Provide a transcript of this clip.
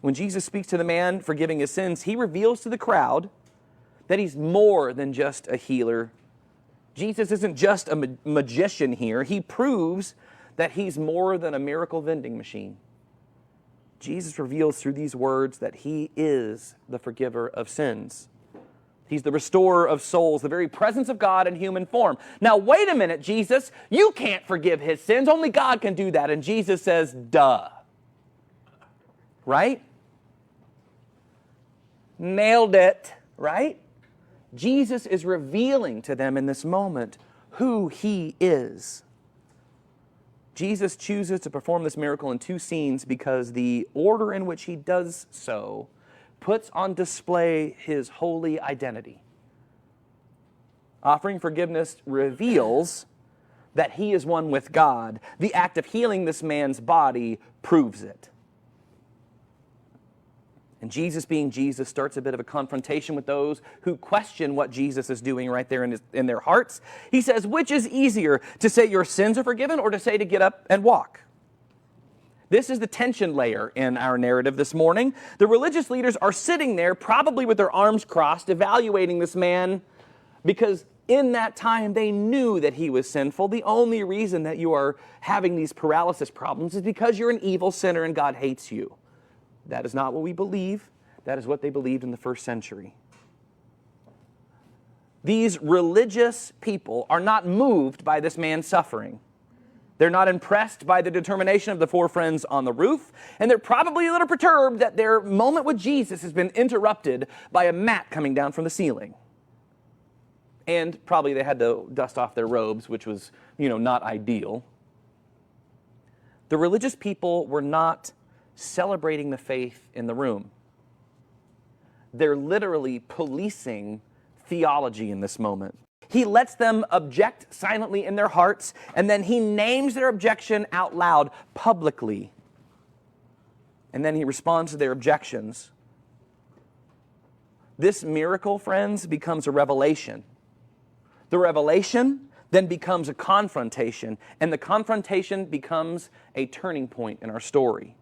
When Jesus speaks to the man forgiving his sins, he reveals to the crowd that he's more than just a healer. Jesus isn't just a magician here. He proves that he's more than a miracle vending machine. Jesus reveals through these words that he is the forgiver of sins. He's the restorer of souls, the very presence of God in human form. Now, wait a minute, Jesus. You can't forgive his sins. Only God can do that. And Jesus says, duh. Right? Nailed it. Right? Jesus is revealing to them in this moment who he is. Jesus chooses to perform this miracle in two scenes because the order in which he does so puts on display his holy identity. Offering forgiveness reveals that he is one with God. The act of healing this man's body proves it. And Jesus, being Jesus, starts a bit of a confrontation with those who question what Jesus is doing right there in their hearts. He says, which is easier, to say your sins are forgiven or to say to get up and walk? This is the tension layer in our narrative this morning. The religious leaders are sitting there, probably with their arms crossed, evaluating this man, because in that time they knew that he was sinful. The only reason that you are having these paralysis problems is because you're an evil sinner and God hates you. That is not what we believe. That is what they believed in the first century. These religious people are not moved by this man's suffering. They're not impressed by the determination of the four friends on the roof, and they're probably a little perturbed that their moment with Jesus has been interrupted by a mat coming down from the ceiling. And probably they had to dust off their robes, which was, not ideal. The religious people were not celebrating the faith in the room. They're literally policing theology in this moment. He lets them object silently in their hearts, and then he names their objection out loud, publicly. And then he responds to their objections. This miracle, friends, becomes a revelation. The revelation then becomes a confrontation, and the confrontation becomes a turning point in our story.